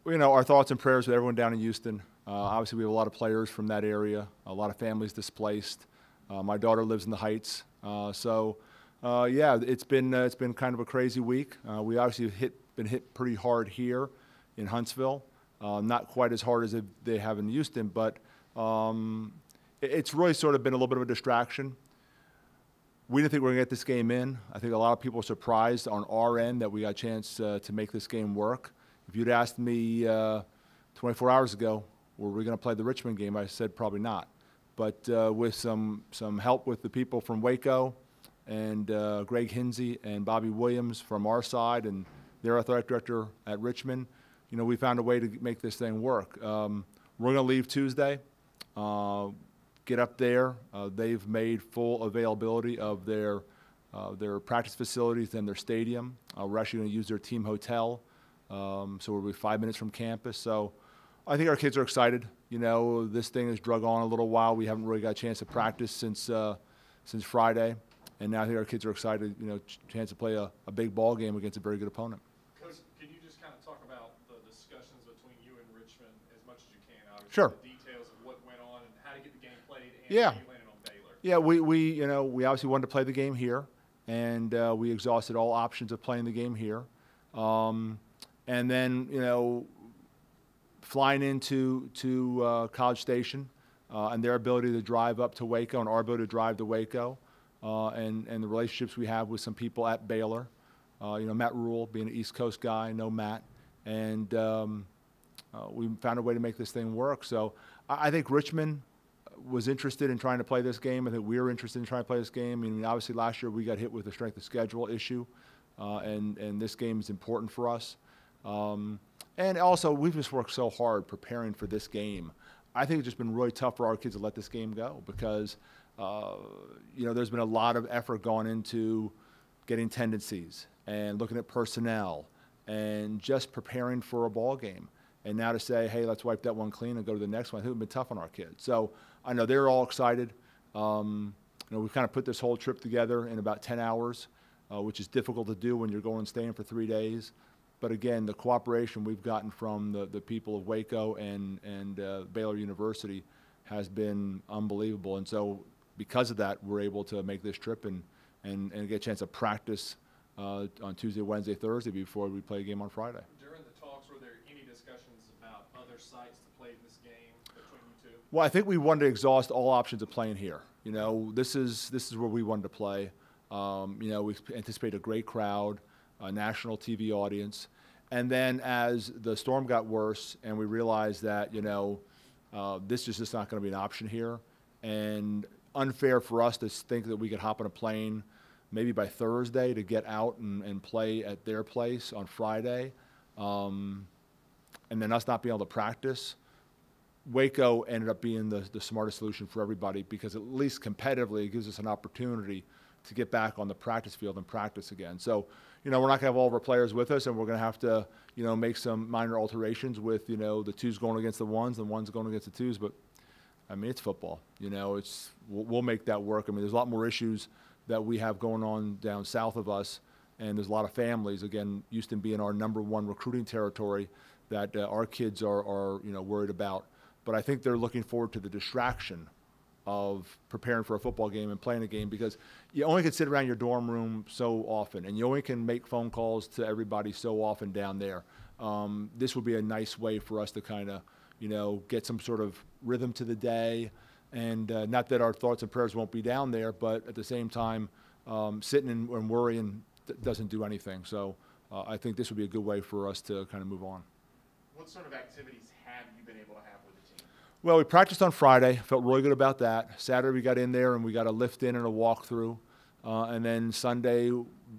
Our thoughts and prayers with everyone down in Houston. Obviously, we have a lot of players from that area, a lot of families displaced. My daughter lives in the Heights, yeah, it's been kind of a crazy week. We obviously been hit pretty hard here in Huntsville, not quite as hard as they have in Houston, but it's really sort of been a little bit of a distraction. We didn't think we were going to get this game in. I think a lot of people were surprised on our end that we got a chance to make this game work. If you'd asked me 24 hours ago, were we going to play the Richmond game, I said probably not. But with some help with the people from Waco and Greg Hinsey and Bobby Williams from our side and their athletic director at Richmond, we found a way to make this thing work. We're going to leave Tuesday, get up there. They've made full availability of their practice facilities and their stadium. We're actually going to use their team hotel, so we'll be 5 minutes from campus. So I think our kids are excited. This thing has drug on a little while. We haven't really got a chance to practice since Friday, and now I think our kids are excited. Chance to play a big ball game against a very good opponent. Coach, can you just kind of talk about the discussions between you and Richmond as much as you can? Obviously, sure. The details of what went on and how to get the game played, and yeah. how you landed on Baylor. Yeah, we obviously wanted to play the game here, and we exhausted all options of playing the game here, and then flying into College Station and their ability to drive up to Waco and our ability to drive to Waco and the relationships we have with some people at Baylor. Matt Rule being an East Coast guy, I know Matt. And we found a way to make this thing work. So I think Richmond was interested in trying to play this game. I think we were interested in trying to play this game. I mean, obviously last year we got hit with the strength of schedule issue, and this game is important for us. And also, we've just worked so hard preparing for this game. I think it's just been really tough for our kids to let this game go because, there's been a lot of effort gone into getting tendencies and looking at personnel and just preparing for a ball game. And now to say, hey, let's wipe that one clean and go to the next one, I think it's been tough on our kids. So I know they're all excited. We've kind of put this whole trip together in about 10 hours, which is difficult to do when you're going and staying for 3 days. But again, the cooperation we've gotten from the people of Waco and Baylor University has been unbelievable. And so because of that, we're able to make this trip and get a chance to practice on Tuesday, Wednesday, Thursday before we play a game on Friday. During the talks, were there any discussions about other sites to play this game between you two? Well, I think we wanted to exhaust all options of playing here. This is where we wanted to play. We anticipate a great crowd, a national TV audience. And then as the storm got worse and we realized that, this is just not going to be an option here, and unfair for us to think that we could hop on a plane maybe by Thursday to get out and play at their place on Friday, and then us not being able to practice. Waco ended up being the smartest solution for everybody because at least competitively it gives us an opportunity to get back on the practice field and practice again. So, we're not going to have all of our players with us, and we're going to have to, make some minor alterations with, the twos going against the ones and ones going against the twos. But, I mean, it's football. We'll make that work. I mean, there's a lot more issues that we have going on down south of us, and there's a lot of families, again, Houston being our #1 recruiting territory, that our kids are worried about. But I think they're looking forward to the distraction of preparing for a football game and playing a game because you only can sit around your dorm room so often, and you only can make phone calls to everybody so often down there. This would be a nice way for us to kind of, get some sort of rhythm to the day, and not that our thoughts and prayers won't be down there, but at the same time, sitting and worrying doesn't do anything. So I think this would be a good way for us to kind of move on. What sort of activities have you been able to have with the team? Well, we practiced on Friday. Felt really good about that. Saturday we got in there and we got a lift in and a walkthrough. And then Sunday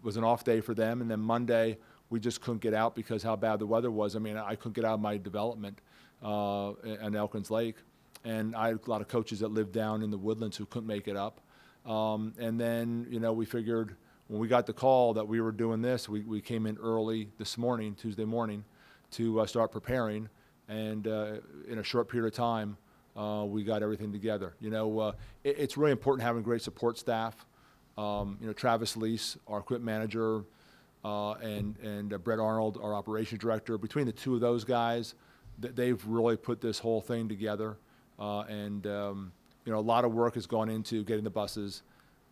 was an off day for them. And then Monday we just couldn't get out because how bad the weather was. I mean, I couldn't get out of my development in Elkins Lake. And I had a lot of coaches that lived down in the Woodlands who couldn't make it up. And then, we figured when we got the call that we were doing this, we came in early this morning, Tuesday morning, to start preparing. And in a short period of time, we got everything together. It's really important having a great support staff. Travis Lease, our equipment manager, and Brett Arnold, our operations director. Between the two of those guys, they've really put this whole thing together. You know, a lot of work has gone into getting the buses,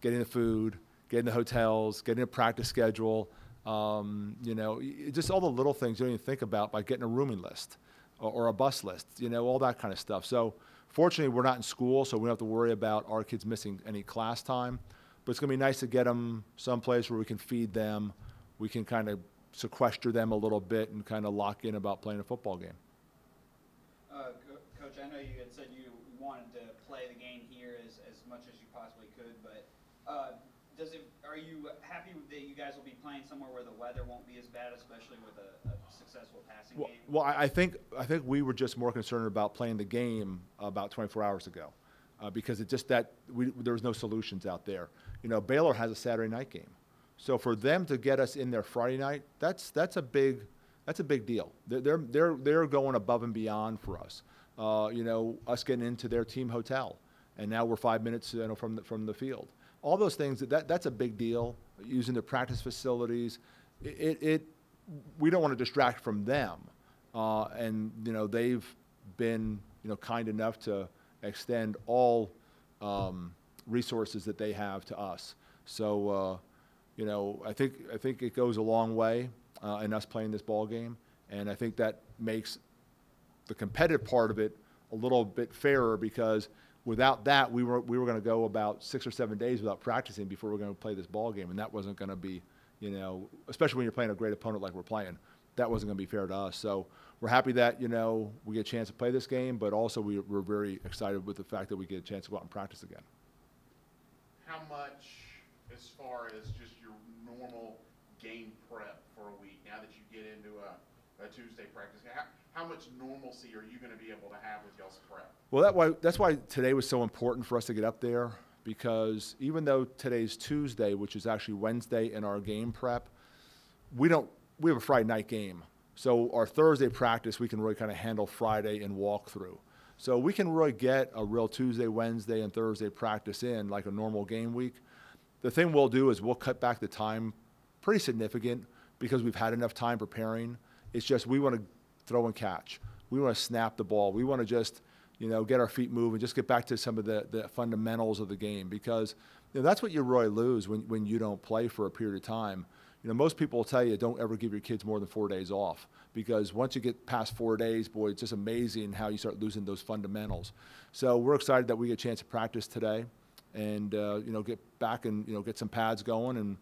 getting the food, getting the hotels, getting a practice schedule. You know, just all the little things you don't even think about, by getting a rooming list or a bus list, you know, all that kind of stuff. So fortunately, we're not in school, so we don't have to worry about our kids missing any class time. But it's going to be nice to get them someplace where we can feed them, we can kind of sequester them a little bit and kind of lock in about playing a football game. Coach, I know you had said you wanted to play the game here as much as you possibly could, but are you happy that you guys will be playing somewhere where the weather won't be as bad, especially with a successful passing game? Well, I think we were just more concerned about playing the game about 24 hours ago, because it just there was no solutions out there. You know, Baylor has a Saturday night game, so for them to get us in there Friday night, that's a big deal. They're going above and beyond for us. You know, us getting into their team hotel, and now we're 5 minutes, you know, from the field. All those things, that's a big deal. Using the practice facilities, we don't want to distract from them, and you know, they've been, you know, kind enough to extend all resources that they have to us. So you know, I think it goes a long way in us playing this ball game, and I think that makes the competitive part of it a little bit fairer, because without that, we were going to go about 6 or 7 days without practicing before we were going to play this ball game, and that wasn't going to be, you know, especially when you're playing a great opponent like we're playing, that wasn't going to be fair to us. So we're happy that, you know, we get a chance to play this game, but also we're very excited with the fact that we get a chance to go out and practice again. How much, as far as just your normal game prep for a week, now that you get into a Tuesday practice, how much normalcy are you going to be able to have with y'all's prep? Well, that's why today was so important for us to get up there, because even though today's Tuesday, which is actually Wednesday in our game prep, we have a Friday night game. So our Thursday practice, we can really kind of handle Friday and walk through. So we can really get a real Tuesday, Wednesday, and Thursday practice in like a normal game week. The thing we'll do is we'll cut back the time pretty significant, because we've had enough time preparing. It's just we want to throw and catch. We want to snap the ball. We want to just, you know, get our feet moving, just get back to some of the fundamentals of the game, because, you know, that's what you really lose when you don't play for a period of time. You know, most people will tell you don't ever give your kids more than 4 days off, because once you get past 4 days, boy, it's just amazing how you start losing those fundamentals. So we're excited that we get a chance to practice today, and you know, get back and, you know, get some pads going and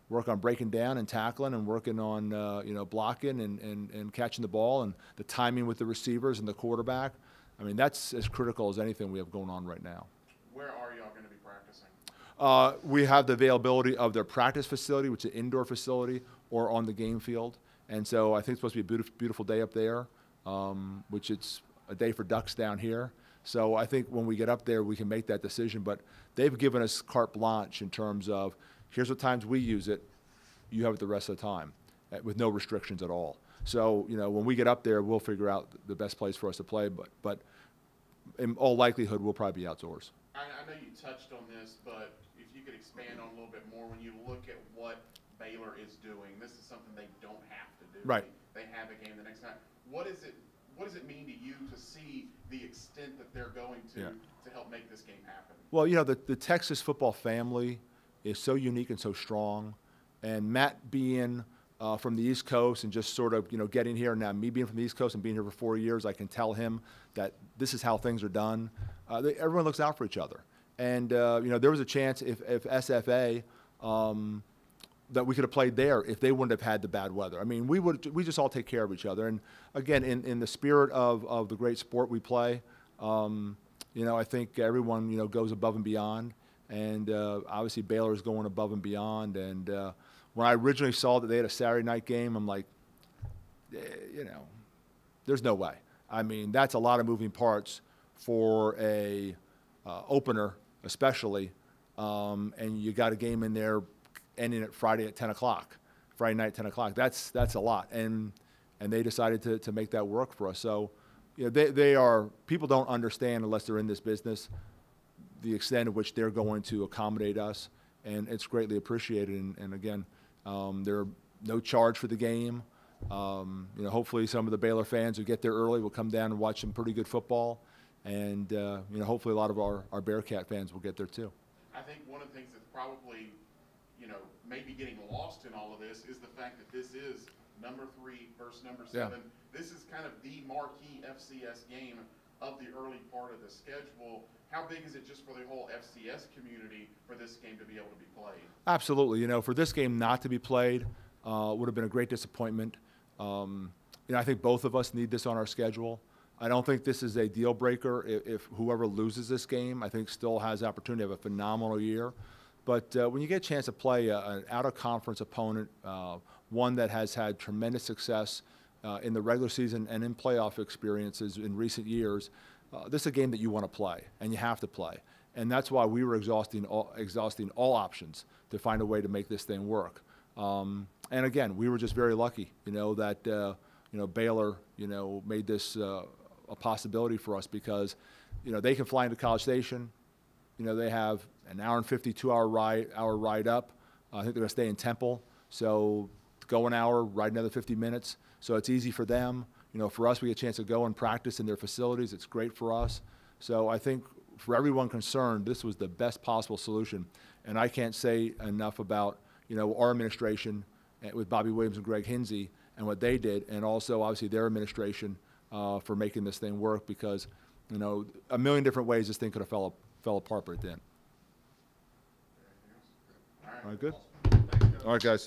work on breaking down and tackling, and working on you know, blocking and catching the ball, and the timing with the receivers and the quarterback. I mean, that's as critical as anything we have going on right now. Where are y'all going to be practicing? We have the availability of their practice facility, which is an indoor facility, or on the game field. And so I think it's supposed to be a beautiful, beautiful day up there, which it's a day for ducks down here. So I think when we get up there, we can make that decision. But they've given us carte blanche in terms of, here's what times we use it, you have it the rest of the time, with no restrictions at all. So, you know, when we get up there, we'll figure out the best place for us to play, but in all likelihood, we'll probably be outdoors. I know you touched on this, but if you could expand on a little bit more, when you look at what Baylor is doing, this is something they don't have to do. Right. They have a game the next time. What does it mean to you to see the extent that they're going to help make this game happen? Well, you know, the Texas football family is so unique and so strong, and Matt being from the East Coast and just sort of, you know, getting here, now me being from the East Coast and being here for 4 years, I can tell him that this is how things are done. Everyone looks out for each other. And, you know, there was a chance if SFA that we could have played there if they wouldn't have had the bad weather. I mean, we just all take care of each other. And, again, in the spirit of the great sport we play, you know, I think everyone, you know, goes above and beyond. And obviously Baylor is going above and beyond. And when I originally saw that they had a Saturday night game, I'm like, you know, there's no way. I mean, that's a lot of moving parts for a opener, especially. And you got a game in there ending at Friday at 10 o'clock, Friday night at 10 o'clock. That's a lot. And they decided to make that work for us. So, you know, people don't understand unless they're in this business the extent of which they're going to accommodate us, and it's greatly appreciated. And again, they're no charge for the game. You know, hopefully some of the Baylor fans who get there early will come down and watch some pretty good football. And, you know, hopefully a lot of our Bearcat fans will get there too. I think one of the things that's probably, you know, maybe getting lost in all of this is the fact that this is number 3 versus number 7. Yeah. This is kind of the marquee FCS game of the early part of the schedule. How big is it just for the whole FCS community for this game to be able to be played? Absolutely. You know, for this game not to be played would have been a great disappointment. You know, I think both of us need this on our schedule. I don't think this is a deal breaker. If whoever loses this game, I think still has the opportunity to have a phenomenal year. But when you get a chance to play an out-of-conference opponent, one that has had tremendous success in the regular season and in playoff experiences in recent years, this is a game that you want to play, and you have to play. And that's why we were exhausting all options to find a way to make this thing work. And again, we were just very lucky, you know, that you know, Baylor, you know, made this a possibility for us because, you know, they can fly into College Station. You know, they have an hour and 52-hour ride up. I think they're going to stay in Temple. So go an hour, ride another 50 minutes. So it's easy for them. You know, for us, we get a chance to go and practice in their facilities. It's great for us. So I think for everyone concerned, this was the best possible solution. And I can't say enough about, you know, our administration with Bobby Williams and Greg Hinsey and what they did, and also obviously their administration for making this thing work, because, you know, a million different ways this thing could have fell apart, but it didn't. All right. All right, good. Thanks, Coach. All right, guys.